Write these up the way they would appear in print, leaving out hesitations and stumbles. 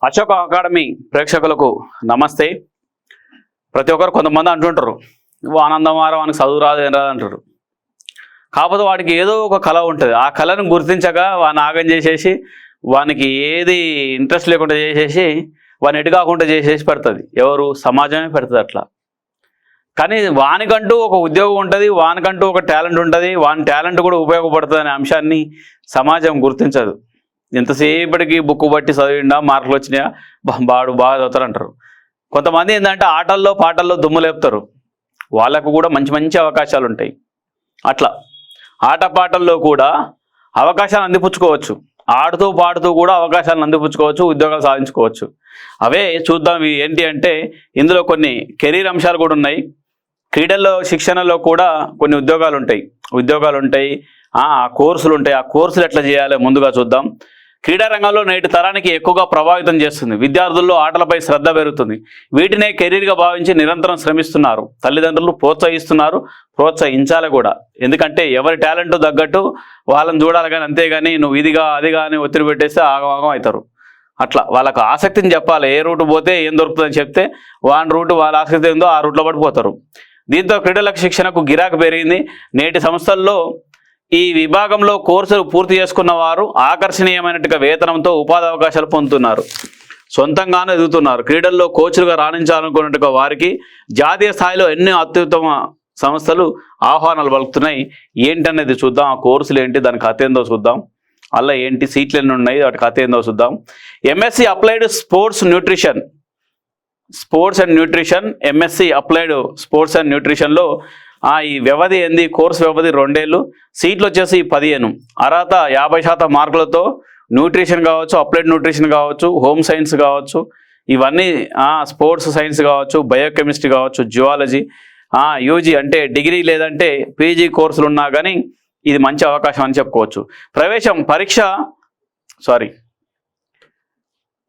Ashoka academy ప్రేక్షకులకు నమస్తే. ప్రతి ఒక్కరు కొంతమంది అంటుంటారు ఆనందమారం వానికి చదువు రాదు ఏం రాదు అంటారు. కాకపోతే వాడికి ఏదో ఒక కళ ఉంటుంది. ఆ కళను గుర్తించక వాడిని ఆగం చేసేసి వానికి ఏది ఇంట్రెస్ట్ లేకుండా చేసేసి వాడిని ఎటు కాకుండా చేసేసి పెడుతుంది. ఎవరు? సమాజమే పెడుతుంది అట్లా. కానీ వానికంటూ ఒక ఉద్యోగం ఉంటుంది, వానికంటూ ఒక టాలెంట్ ఉంటుంది, వాని టాలెంట్ కూడా ఉపయోగపడుతుంది అనే అంశాన్ని సమాజం గుర్తించదు. ఎంతసేపటికి బుక్ బట్టి చదివిండా మార్కులు వచ్చినాయా బాగా చదువుతారంటారు. కొంతమంది ఏంటంటే ఆటల్లో పాటల్లో దుమ్ము లేపుతారు. వాళ్ళకు కూడా మంచి మంచి అవకాశాలు ఉంటాయి. అట్లా ఆటపాటల్లో కూడా అవకాశాలు అందిపుచ్చుకోవచ్చు. ఆడుతూ పాడుతూ కూడా అవకాశాలను అందిపుచ్చుకోవచ్చు, ఉద్యోగాలు సాధించుకోవచ్చు. అవే చూద్దాం. ఏంటి అంటే ఇందులో కొన్ని కెరీర్ అంశాలు కూడా ఉన్నాయి. క్రీడల్లో శిక్షణలో కూడా కొన్ని ఉద్యోగాలు ఉంటాయి, కోర్సులు ఉంటాయి. ఆ కోర్సులు ఎట్లా చేయాలో ముందుగా చూద్దాం. క్రీడా రంగంలో నేటి తరానికి ఎక్కువగా ప్రభావితం చేస్తుంది. విద్యార్థుల్లో ఆటలపై శ్రద్ధ పెరుగుతుంది. వీటినే కెరీర్గా భావించి నిరంతరం శ్రమిస్తున్నారు. తల్లిదండ్రులు ప్రోత్సహిస్తున్నారు, ప్రోత్సహించాలి కూడా. ఎందుకంటే ఎవరి టాలెంట్ తగ్గట్టు వాళ్ళని చూడాలి. కానీ అంతేగాని నువ్వు ఇదిగా అదిగా అని ఒత్తిడి పెట్టేస్తే ఆగమాగం అవుతారు. అట్లా వాళ్ళకు ఆసక్తిని చెప్పాలి. ఏ రూటు పోతే ఏం దొరుకుతుందని చెప్తే వాని రూటు వాళ్ళ ఆసక్తి ఏందో ఆ రూట్లో పడిపోతారు. దీంతో క్రీడలకు శిక్షణకు గిరాకు పెరిగింది. నేటి సంస్థల్లో ఈ విభాగంలో కోర్సులు పూర్తి చేసుకున్న వారు ఆకర్షణీయమైనట్టుగా వేతనంతో ఉపాధి అవకాశాలు పొందుతున్నారు, సొంతంగానే ఎదుగుతున్నారు. క్రీడల్లో కోచ్లుగా రాణించాలనుకున్నట్టుగా వారికి జాతీయ స్థాయిలో ఎన్నో అత్యుత్తమ సంస్థలు ఆహ్వానాలు పలుకుతున్నాయి. ఏంటనేది చూద్దాం. ఆ కోర్సులు ఏంటి, దాని కథ ఏందో చూద్దాం. అలా ఏంటి సీట్లు ఎన్ని ఉన్నాయి, వాటి కథ ఏందో చూద్దాం. MSc applied sports and nutrition MSc applied sports and న్యూట్రిషన్లో ఈ వ్యవధి ఏంది? కోర్సు వ్యవధి 2 ఏళ్ళు, సీట్లు వచ్చేసి 15. అర్హత 50% మార్కులతో న్యూట్రిషన్ కావచ్చు, అప్లైడ్ న్యూట్రిషన్ కావచ్చు, హోమ్ సైన్స్ కావచ్చు, ఇవన్నీ స్పోర్ట్స్ సైన్స్ కావచ్చు, బయోకెమిస్ట్రీ కావచ్చు, జియాలజీ, యూజీ అంటే డిగ్రీ లేదంటే పీజీ కోర్సులు ఉన్నా కానీ ఇది మంచి అవకాశం అని చెప్పుకోవచ్చు.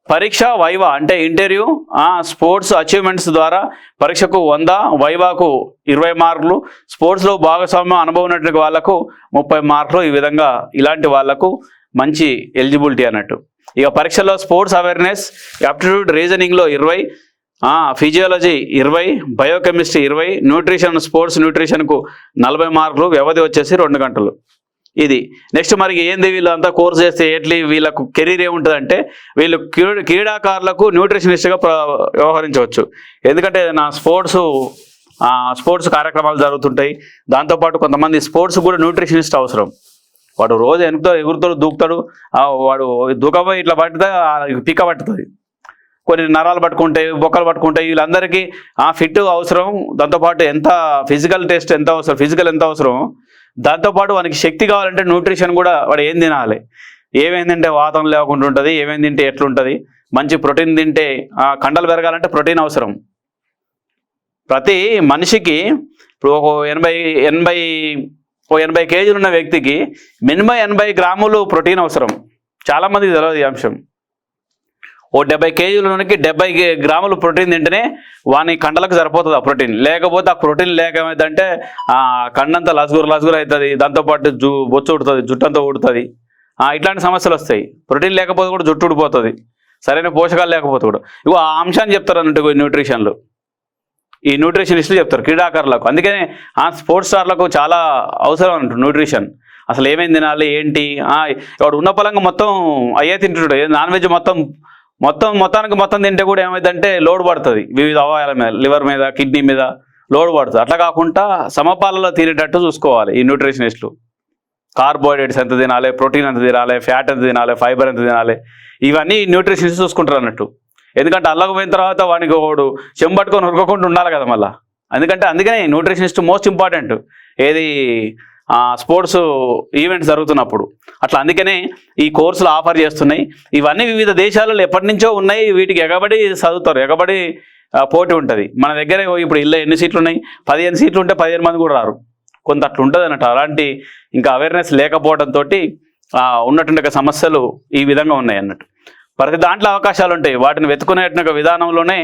పరీక్ష వైవా అంటే ఇంటర్వ్యూ, స్పోర్ట్స్ అచీవ్మెంట్స్ ద్వారా పరీక్షకు 100, వైవాకు 20 మార్కులు, స్పోర్ట్స్లో భాగస్వామ్యం అనుభవం ఉన్నటువంటి వాళ్ళకు 30 మార్కులు. ఈ విధంగా ఇలాంటి వాళ్లకు మంచి ఎలిజిబిలిటీ అన్నట్టు. ఇక పరీక్షలో స్పోర్ట్స్ అవేర్నెస్, యాప్టిట్యూడ్, రీజనింగ్లో 20, ఫిజియాలజీ 20, బయోకెమిస్ట్రీ 20, న్యూట్రిషన్ స్పోర్ట్స్ న్యూట్రిషన్కు 40 మార్కులు, వ్యవధి వచ్చేసి 2 గంటలు. ఇది నెక్స్ట్. మరి ఏంది వీళ్ళంతా కోర్సు చేస్తే వీళ్ళకు కెరీర్ ఏముంటుందంటే వీళ్ళు క్రీడాకారులకు న్యూట్రిషనిస్ట్గా వ్యవహరించవచ్చు. ఎందుకంటే స్పోర్ట్స్ కార్యక్రమాలు జరుగుతుంటాయి. దాంతోపాటు కొంతమంది స్పోర్ట్స్ కూడా న్యూట్రిషనిస్ట్ అవసరం. వాడు రోజు ఎగురుతాడు, దూకుతాడు, వాడు దూకపోయి ఇట్లా పట్టితే పిక్క పట్టుతుంది, కొన్ని నరాలు పట్టుకుంటాయి, బొక్కలు పట్టుకుంటాయి. వీళ్ళందరికీ ఫిట్ అవసరం. దాంతోపాటు ఫిజికల్ ఎంత అవసరం, దాంతోపాటు వానికి శక్తి కావాలంటే న్యూట్రిషన్ కూడా వాడు ఏం తినాలి, ఏమేమి తింటే వాతం లేకుండా ఉంటుంది, ఏమేమి తింటే ఎట్లుంటుంది, మంచి ప్రోటీన్ తింటే కండలు పెరగాలంటే ప్రోటీన్ అవసరం. ప్రతి మనిషికి ఇప్పుడు ఒక 80 కేజీలు ఉన్న వ్యక్తికి మినిమం 80 గ్రాములు ప్రోటీన్ అవసరం. చాలామందికి తెలియదు ఈ అంశం. 70 కేజీలకి 70 గ్రాములు ప్రోటీన్ తింటేనే వాని కండలకు సరిపోతుంది ఆ ప్రోటీన్. లేకపోతే ఆ ప్రోటీన్ లేక ఏమైందంటే కండంతా లసుగురు అవుతుంది, దాంతోపాటు బొచ్చు ఉడుతుంది, జుట్టంతా ఊడుతుంది, ఇట్లాంటి సమస్యలు వస్తాయి. ప్రోటీన్ లేకపోతే కూడా జుట్టు ఊడిపోతుంది, సరైన పోషకాలు లేకపోతే కూడా. ఇగో ఆ అంశాన్ని చెప్తారు అన్నట్టు న్యూట్రిషన్లు. ఈ న్యూట్రిషనిస్టులు చెప్తారు క్రీడాకారులకు. అందుకనే స్పోర్ట్స్ స్టార్లకు చాలా అవసరం అన్నట్టు న్యూట్రిషన్. అసలు ఏమేమి తినాలి ఏంటి. వాడు ఉన్న పలంగా మొత్తం అయ్యే తింటుంటాడు. నాన్ వెజ్ మొత్తానికి తింటే కూడా ఏమైందంటే లోడ్ పడుతుంది, వివిధ అవయవాల మీద, లివర్ మీద, కిడ్నీ మీద లోడ్ పడుతుంది. అట్లా కాకుండా సమపాలలో తినేటట్టు చూసుకోవాలి ఈ న్యూట్రిషనిస్టులు. కార్బోహైడ్రేట్స్ ఎంత తినాలి, ప్రోటీన్ ఎంత తినాలి, ఫ్యాట్ ఎంత తినాలి, ఫైబర్ ఎంత తినాలి, ఇవన్నీ న్యూట్రిషనిస్ట్ చూసుకుంటారు అన్నట్టు. ఎందుకంటే అల్లకు పోయిన తర్వాత వానికి ఒకడు చెంబట్టుకొని ఉరకకుండా ఉండాలి కదా మళ్ళీ. అందుకనే న్యూట్రిషనిస్ట్ మోస్ట్ ఇంపార్టెంట్ ఏది స్పోర్ట్స్ ఈవెంట్స్ జరుగుతున్నప్పుడు. అట్లా అందుకనే ఈ కోర్సులు ఆఫర్ చేస్తున్నాయి. ఇవన్నీ వివిధ దేశాలలో ఎప్పటి నుంచో ఉన్నాయి. వీటికి ఎగబడి చదువుతారు, ఎగబడి పోటీ ఉంటుంది. మన దగ్గర ఇప్పుడు ఎన్ని సీట్లు ఉన్నాయి? 15 సీట్లు ఉంటే 15 మంది కూడా రారు. కొంత అట్లా ఉంటుంది అన్నట్టు. అలాంటి ఇంకా అవేర్నెస్ లేకపోవడంతో ఉన్నటువంటి సమస్యలు ఈ విధంగా ఉన్నాయి అన్నట్టు. ప్రతి దాంట్లో అవకాశాలు ఉంటాయి. వాటిని వెతుకునే విధానంలోనే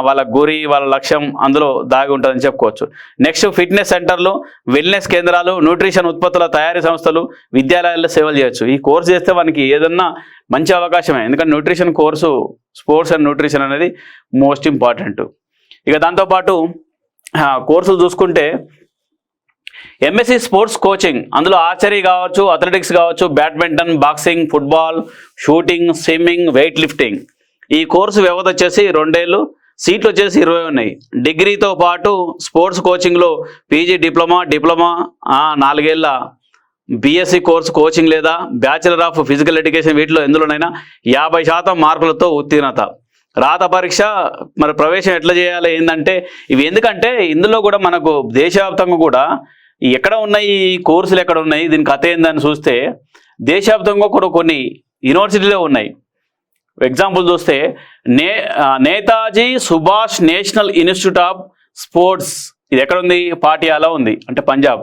వాళ్ళ గురి వాళ్ళ లక్ష్యం అందులో దాగి ఉంటుందని చెప్పుకోవచ్చు. నెక్స్ట్ ఫిట్నెస్ సెంటర్లు, వెల్నెస్ కేంద్రాలు, న్యూట్రిషన్ ఉత్పత్తుల తయారీ సంస్థలు, విద్యాలయాల్లో సేవలు చేయొచ్చు. ఈ కోర్సు చేస్తే మనకి ఏదన్నా మంచి అవకాశమే, ఎందుకంటే nutrition course, sports and nutrition అనేది మోస్ట్ ఇంపార్టెంట్. ఇక దాంతోపాటు కోర్సులు చూసుకుంటే ఎంఎస్సి స్పోర్ట్స్ కోచింగ్, అందులో ఆర్చరీ కావచ్చు, అథ్లెటిక్స్ కావచ్చు, badminton, boxing, football, shooting, swimming, weight lifting. ఈ కోర్సు వ్యవధి వచ్చేసి 2 ఏళ్ళు, సీట్లు వచ్చేసి 20 ఉన్నాయి. డిగ్రీతో పాటు స్పోర్ట్స్ కోచింగ్లో పీజీ, డిప్లొమా 4 ఏళ్ళ బీఎస్సీ కోర్సు కోచింగ్ లేదా బ్యాచిలర్ ఆఫ్ ఫిజికల్ ఎడ్యుకేషన్, వీటిలో ఎందులోనైనా 50% మార్కులతో ఉత్తీర్ణత. రాత పరీక్ష, మరి ప్రవేశం ఎట్లా చేయాలి ఏంటంటే ఇవి, ఎందుకంటే ఇందులో కూడా మనకు దేశవ్యాప్తంగా కూడా ఎక్కడ ఉన్నాయి ఈ కోర్సులు, ఎక్కడ ఉన్నాయి, దీని కథ ఏందని చూస్తే దేశవ్యాప్తంగా కూడా కొన్ని యూనివర్సిటీలో ఉన్నాయి. ఎగ్జాంపుల్ చూస్తే Netaji Subhash national institute of sports, ఇది ఎక్కడ ఉంది, పాటియాలా ఉంది, అంటే Punjab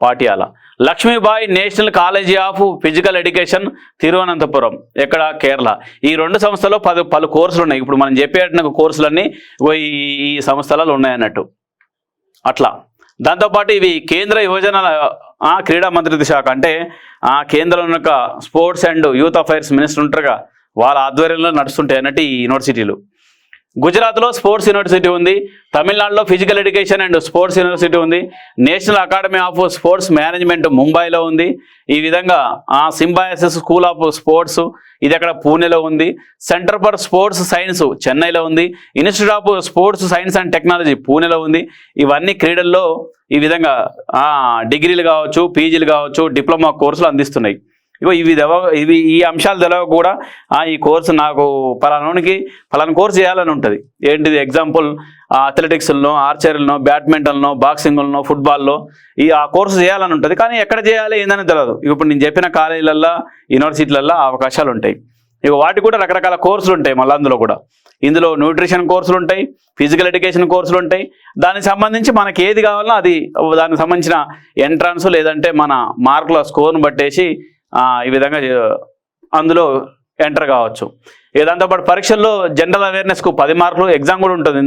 Patiala. Lakshmibai national college of physical education, Thiruvananthapuram, ఎక్కడ, కేరళ. ఈ 2 సంస్థల్లో పలు కోర్సులు ఉన్నాయి. ఇప్పుడు మనం చెప్పేట కోర్సులన్నీ ఈ సంస్థలలో ఉన్నాయన్నట్టు అట్లా. దాంతోపాటు ఇవి కేంద్ర యువజన క్రీడా మంత్రిత్వ శాఖ, అంటే కేంద్రంలో యొక్క sports and youth affairs minister ఉంటారుగా, వాళ్ళ ఆధ్వర్యంలో నడుస్తుంటాయి అన్నట్టు ఈ యూనివర్సిటీలు. గుజరాత్లో స్పోర్ట్స్ యూనివర్సిటీ ఉంది, తమిళనాడులో physical education and sports university ఉంది, national academy of sports management ముంబైలో ఉంది. ఈ విధంగా సింబయాసిస్ స్కూల్ ఆఫ్ స్పోర్ట్స్, ఇది అక్కడ పూణేలో ఉంది. సెంటర్ ఫర్ స్పోర్ట్స్ సైన్స్ చెన్నైలో ఉంది. Institute of sports science and technology పూణేలో ఉంది. ఇవన్నీ క్రీడల్లో ఈ విధంగా డిగ్రీలు కావచ్చు, పీజీలు కావచ్చు, డిప్లొమా కోర్సులు అందిస్తున్నాయి. ఇవి ఈ అంశాలు తెలవ కూడా ఈ కోర్సు నాకు పలానా కోర్సు చేయాలని ఉంటుంది. ఏంటిది, ఎగ్జాంపుల్ అథ్లెటిక్స్లో, ఆర్చరీలో, బ్యాడ్మింటన్లో, బాక్సింగ్లో, ఫుట్బాల్లో ఆ కోర్సు చేయాలని ఉంటుంది. కానీ ఎక్కడ చేయాలి ఏందని తెలియదు. ఇప్పుడు నేను చెప్పిన కాలేజీలల్లో, యూనివర్సిటీలల్లో అవకాశాలు ఉంటాయి. వాటికి కూడా రకరకాల కోర్సులు ఉంటాయి. మళ్ళీ ఇందులో న్యూట్రిషన్ కోర్సులు ఉంటాయి, ఫిజికల్ ఎడ్యుకేషన్ కోర్సులు ఉంటాయి. దానికి సంబంధించి మనకి ఏది కావాలో అది, దానికి సంబంధించిన ఎంట్రన్స్ లేదంటే మన మార్కుల స్కోర్ను బట్టేసి ఈ విధంగా అందులో ఎంటర్ కావచ్చు. దాంతోపాటు పరీక్షల్లో జనరల్ అవేర్నెస్కు 10 మార్కులు ఎగ్జామ్ కూడా ఉంటుంది.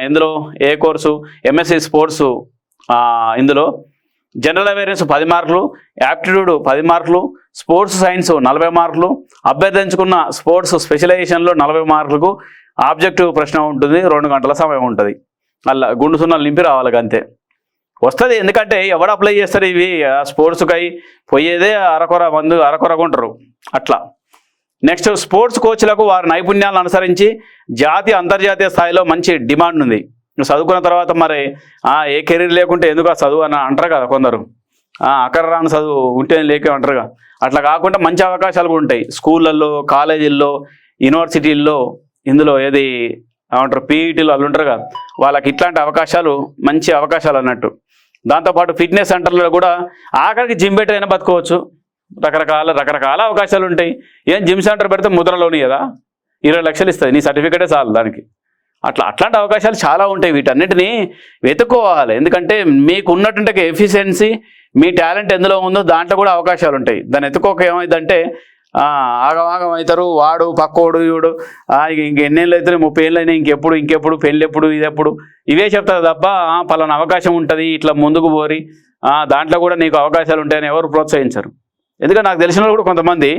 ఇందులో ఏ కోర్సు, ఎంఎస్సి స్పోర్ట్స్, ఇందులో జనరల్ అవేర్నెస్ 10 మార్కులు, యాప్టిట్యూడ్ 10 మార్కులు, స్పోర్ట్స్ సైన్స్ 40 మార్కులు, అభ్యర్థించుకున్న స్పోర్ట్స్ స్పెషలైజేషన్లో 40 మార్కులకు ఆబ్జెక్టివ్ ప్రశ్న ఉంటుంది. 2 గంటల సమయం ఉంటుంది. అలా గుండు సున్నాలు నింపి రావాలి, అంతే వస్తుంది. ఎందుకంటే ఎవడు అప్లై చేస్తారు, ఇవి స్పోర్ట్స్కై పోయేదే అరకొరగా ఉంటారు అట్లా. నెక్స్ట్ స్పోర్ట్స్ కోచ్లకు వారి నైపుణ్యాలను అనుసరించి జాతీయ అంతర్జాతీయ స్థాయిలో మంచి డిమాండ్ ఉంది. చదువుకున్న తర్వాత మరి ఏ కెరీర్ లేకుంటే ఎందుకు చదువు అని అంటారు కదా కొందరు, అక్కడ రాని చదువు ఉంటే లేకే అంటారుగా. అట్లా కాకుండా మంచి అవకాశాలు కూడా ఉంటాయి స్కూళ్ళల్లో, కాలేజీల్లో, యూనివర్సిటీల్లో. ఇందులో ఏది ఏమంటారు, పీఈటీలు వాళ్ళు ఉంటారు కదా, వాళ్ళకి ఇట్లాంటి అవకాశాలు మంచి అవకాశాలు అన్నట్టు. దాంతోపాటు ఫిట్నెస్ సెంటర్లో కూడా ఆఖరికి జిమ్ పెట్టి అయినా బతుకోవచ్చు. రకరకాల అవకాశాలు ఉంటాయి. ఏం జిమ్ సెంటర్ పెడితే ముద్రలోని కదా 20 లక్షలు ఇస్తుంది, నీ సర్టిఫికేటే చాలు దానికి. అట్లాంటి అవకాశాలు చాలా ఉంటాయి. వీటన్నిటిని వెతుక్కోవాలి. ఎందుకంటే మీకు ఉన్నటువంటి ఎఫిషియన్సీ, మీ టాలెంట్ ఎందులో ఉందో దాంట్లో కూడా అవకాశాలు ఉంటాయి. దాన్ని ఎత్తుకోక ఏమైందంటే ఆగమాగం అవుతారు. వాడు పక్కోడు వీడు ఇంకెన్నేళ్ళు అవుతారు, 30 ఏళ్ళు అయినా ఇంకెప్పుడు పెళ్ళి ఎప్పుడు, ఇదెప్పుడు, ఇవే చెప్తారు తప్ప పలానా అవకాశం ఉంటుంది ఇట్లా ముందుకు పోరి దాంట్లో కూడా నీకు అవకాశాలు ఉంటాయని ఎవరు ప్రోత్సహించరు. ఎందుకంటే నాకు తెలిసిన వాళ్ళు కూడా కొంతమంది,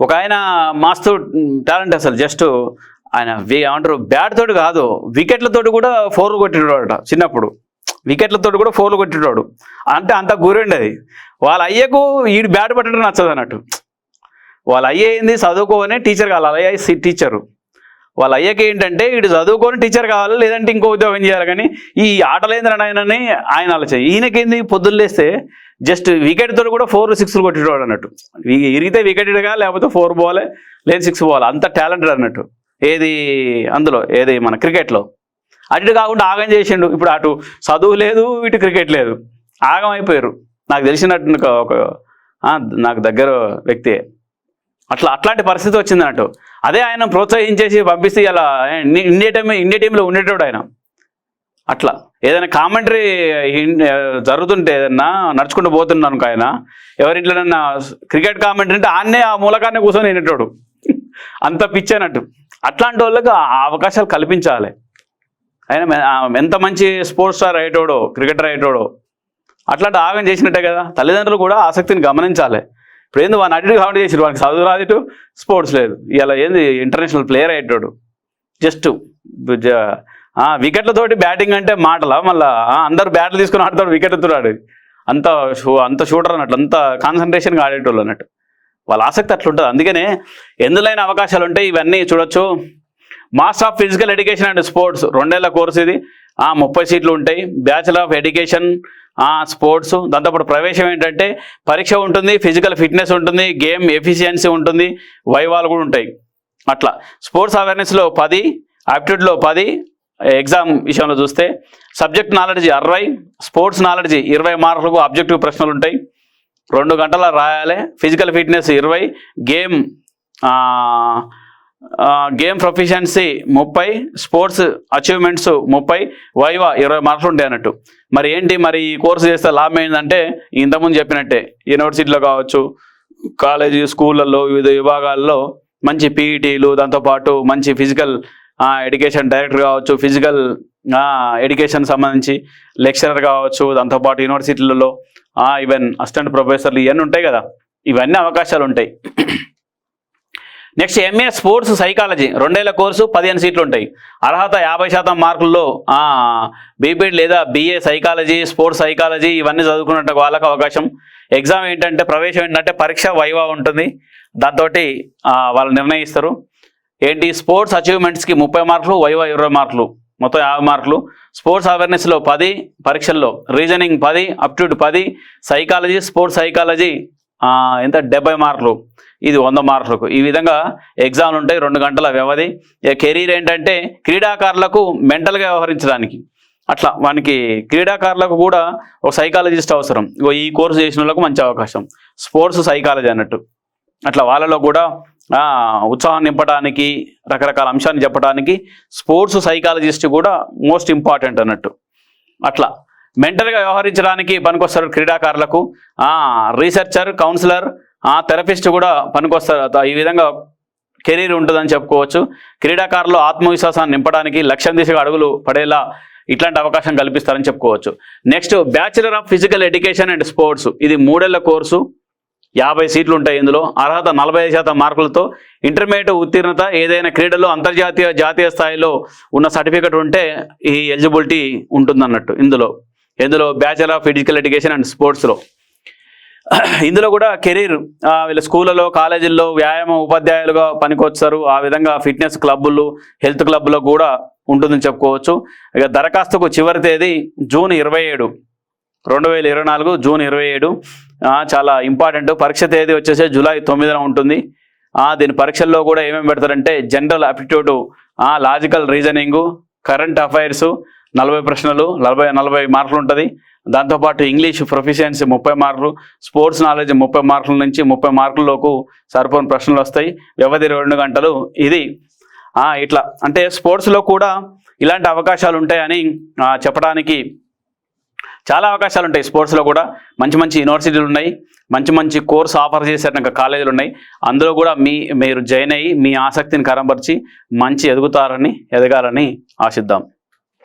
ఒక ఆయన మాస్తు టాలెంట్, అసలు జస్ట్ ఆయన ఏమంటారు బ్యాట్ తోటి కాదు, వికెట్లతోటి కూడా 4లు కొట్టినవాడట. చిన్నప్పుడు వికెట్లతోటి కూడా 4లు కొట్టినవాడు. అంటే అంత గురుండేది. వాళ్ళ అయ్యకు వీడు బ్యాట్ పట్టడం నచ్చదు అన్నట్టు. వాళ్ళ అయ్య ఏంది, చదువుకోని టీచర్ కావాలి. అయ్య టీచరు. వాళ్ళ అయ్యకి ఏంటంటే వీడు చదువుకొని టీచర్ కావాలి, లేదంటే ఇంకో ఉద్యోగం చేయాలి. కానీ ఈ ఆటలేంద్రని ఆయన ఆలోచన. ఈయనకేంది, పొద్దున్న లేస్తే జస్ట్ వికెట్ తోటి కూడా 4, 6లు కొట్టినవాడు అన్నట్టు. ఇరిగితే వికెట్ ఇడగా, లేకపోతే 4 పోవాలి, లేదు 6 పోవాలి. అంత టాలెంటెడ్ అన్నట్టు. ఏది మన క్రికెట్లో. అటు కాకుండా ఆగం చేసిండు. ఇప్పుడు అటు చదువు లేదు, ఇటు క్రికెట్ లేదు, ఆగం అయిపోయారు. నాకు తెలిసినట్టు నాకు దగ్గర వ్యక్తి అట్లాంటి పరిస్థితి వచ్చింది అన్నట్టు. అదే ఆయన ప్రోత్సహించేసి పంపిస్తే ఇలా ఇండియా టీంలో ఉండేటోడు ఆయన. అట్లా ఏదైనా కామెంటరీ జరుగుతుంటే, ఏదన్నా నడుచుకుంటూ పోతున్నాను ఆయన ఎవరింట్లోనన్నా క్రికెట్ కామెంటరీ అంటే ఆ మూలకాన్ని కూర్చొని వినేటోడు. అంత పిచ్చి అన్నట్టు. అట్లాంటి వాళ్ళకి ఆ అవకాశాలు కల్పించాలి. ఆయన ఎంత మంచి స్పోర్ట్స్ స్టార్ అయ్యేటోడో, క్రికెటర్ అయ్యేటోడో అట్లాంటి ఆగం చేసినట్టే కదా. తల్లిదండ్రులు కూడా ఆసక్తిని గమనించాలి. ఇప్పుడు ఏంది వాడిని అటు కామెంట్ చేసారు, వాడికి చదువు రాదు, ఇటు స్పోర్ట్స్ లేదు, ఇలా ఏంది ఇంటర్నేషనల్ ప్లేయర్ అయ్యేటోడు. జస్ట్ వికెట్లతోటి బ్యాటింగ్ అంటే మాటలా, మళ్ళీ అందరు బ్యాట్లు తీసుకుని ఆడతాడు, వికెట్లతో ఆడు, అంత షూటర్ అన్నట్లు, అంత కాన్సన్ట్రేషన్గా ఆడేటోళ్ళు అన్నట్టు. వాళ్ళ ఆసక్తి అట్లుంటుంది. అందుకనే ఎందులైన అవకాశాలు ఉంటాయి. ఇవన్నీ చూడొచ్చు. Master of physical education and sports 2 ఏళ్ల కోర్సు ఇది. 30 సీట్లు ఉంటాయి. బ్యాచిలర్ ఆఫ్ ఎడ్యుకేషన్ స్పోర్ట్స్, దాంతోపాటు ప్రవేశం ఏంటంటే పరీక్ష ఉంటుంది, ఫిజికల్ ఫిట్నెస్ ఉంటుంది, గేమ్ ఎఫిషియన్సీ ఉంటుంది, వైవాలు కూడా ఉంటాయి. అట్లా స్పోర్ట్స్ అవేర్నెస్లో 10, ఆప్టిట్యూడ్లో 10, ఎగ్జామ్ విషయంలో చూస్తే సబ్జెక్ట్ నాలెడ్జ్ 60, స్పోర్ట్స్ నాలెడ్జ్ 20 మార్కులకు ఆబ్జెక్టివ్ ప్రశ్నలు ఉంటాయి, 2 గంటల రాయాలి. Physical fitness 20, game proficiency 30, sports achievements 30, viva 20 మార్కులు ఉంటాయి అన్నట్టు. మరి ఏంటి, మరి ఈ కోర్సు చేస్తే లాభం ఏంటంటే ఇంతకుముందు చెప్పినట్టే యూనివర్సిటీలో కావచ్చు, కాలేజీ స్కూళ్ళల్లో వివిధ విభాగాల్లో మంచి పీఈటీలు, దాంతోపాటు మంచి ఫిజికల్ ఎడ్యుకేషన్ డైరెక్టర్ కావచ్చు, ఫిజికల్ ఎడ్యుకేషన్ సంబంధించి లెక్చరర్ కావచ్చు, దాంతోపాటు యూనివర్సిటీలలో ఈవెన్ అసిస్టెంట్ ప్రొఫెసర్లు ఇవన్నీ ఉంటాయి కదా. ఇవన్నీ అవకాశాలు ఉంటాయి. నెక్స్ట్ ఎంఏ స్పోర్ట్స్ సైకాలజీ 2 ఏళ్ల కోర్సు, 15 సీట్లు ఉంటాయి. అర్హత 50% మార్కుల్లో బీపీడ్ లేదా BA సైకాలజీ, స్పోర్ట్స్ సైకాలజీ ఇవన్నీ చదువుకున్నట్టు వాళ్ళకి అవకాశం. ఎగ్జామ్ ఏంటంటే ప్రవేశం ఏంటంటే పరీక్ష వైవా ఉంటుంది, దాంతో వాళ్ళు నిర్ణయిస్తారు. ఏంటి, స్పోర్ట్స్ అచీవ్మెంట్స్కి 30 మార్కులు, వైవా 20 మార్కులు, మొత్తం 50 మార్కులు. స్పోర్ట్స్ అవేర్నెస్లో 10, పరీక్షల్లో reasoning 10, aptitude 10, psychology, sports psychology ఎంత 70 మార్కులు, ఇది 100 మార్కులకు. ఈ విధంగా ఎగ్జామ్లు ఉంటాయి. 2 గంటల వ్యవధి. కెరీర్ ఏంటంటే క్రీడాకారులకు మెంటల్గా వ్యవహరించడానికి, అట్లా వానికి క్రీడాకారులకు కూడా ఒక సైకాలజిస్ట్ అవసరం. ఈ కోర్సు చేసిన వాళ్ళకు మంచి అవకాశం, స్పోర్ట్స్ సైకాలజీ అన్నట్టు. అట్లా వాళ్ళలో కూడా ఉత్సాహం నింపడానికి, రకరకాల అంశాన్ని చెప్పడానికి స్పోర్ట్స్ సైకాలజిస్ట్ కూడా మోస్ట్ ఇంపార్టెంట్ అన్నట్టు. అట్లా మెంటల్గా వ్యవహరించడానికి పనికొస్తారు క్రీడాకారులకు. రీసెర్చర్, కౌన్సిలర్, థెరపిస్ట్ కూడా పనికొస్తారు. ఈ విధంగా కెరీర్ ఉంటుందని చెప్పుకోవచ్చు. క్రీడాకారులు ఆత్మవిశ్వాసాన్ని నింపడానికి, లక్ష్యం దిశగా అడుగులు పడేలా ఇట్లాంటి అవకాశం కల్పిస్తారని చెప్పుకోవచ్చు. Next bachelor of physical education and sports, ఇది 3 ఏళ్ల కోర్సు, 50 సీట్లు ఉంటాయి. ఇందులో అర్హత 45% మార్కులతో, ఇంటర్మీడియట్ ఉత్తీర్ణత, ఏదైనా క్రీడలో అంతర్జాతీయ, జాతీయ స్థాయిలో ఉన్న సర్టిఫికెట్ ఉంటే ఈ ఎలిజిబిలిటీ ఉంటుందన్నట్టు. ఇందులో bachelor of physical education and స్పోర్ట్స్లో ఇందులో కూడా కెరీర్ వీళ్ళ స్కూళ్ళలో, కాలేజీల్లో వ్యాయామ ఉపాధ్యాయులుగా పనికొస్తారు. ఆ విధంగా ఫిట్నెస్ క్లబ్బులు, హెల్త్ క్లబ్లో కూడా ఉంటుందని చెప్పుకోవచ్చు. ఇక దరఖాస్తుకు చివరి తేదీ జూన్ 27, 2024 జూన్ 27. చాలా ఇంపార్టెంట్. పరీక్ష తేదీ వచ్చేసి జూలై 9న ఉంటుంది. దీని పరీక్షల్లో కూడా ఏమేమి పెడతారంటే general aptitude, logical reasoning, current affairs 40 ప్రశ్నలు, 40 మార్కులు ఉంటుంది. దాంతోపాటు ఇంగ్లీష్ ప్రొఫిషియన్సీ 30 మార్కులు, స్పోర్ట్స్ నాలెడ్జ్ 30 మార్కుల నుంచి 30 మార్కుల్లోకి సరిపోని ప్రశ్నలు వస్తాయి. వ్యవధి 2 గంటలు. ఇది ఇట్లా అంటే స్పోర్ట్స్లో కూడా ఇలాంటి అవకాశాలు ఉంటాయని చెప్పడానికి చాలా అవకాశాలు ఉంటాయి. స్పోర్ట్స్లో కూడా మంచి మంచి యూనివర్సిటీలు ఉన్నాయి, మంచి మంచి కోర్స్ ఆఫర్ చేసేట కాలేజీలు ఉన్నాయి. అందులో కూడా మీరు జాయిన్ అయ్యి మీ ఆసక్తిని కనబరిచి మంచి ఎదగాలని ఆశిద్దాం.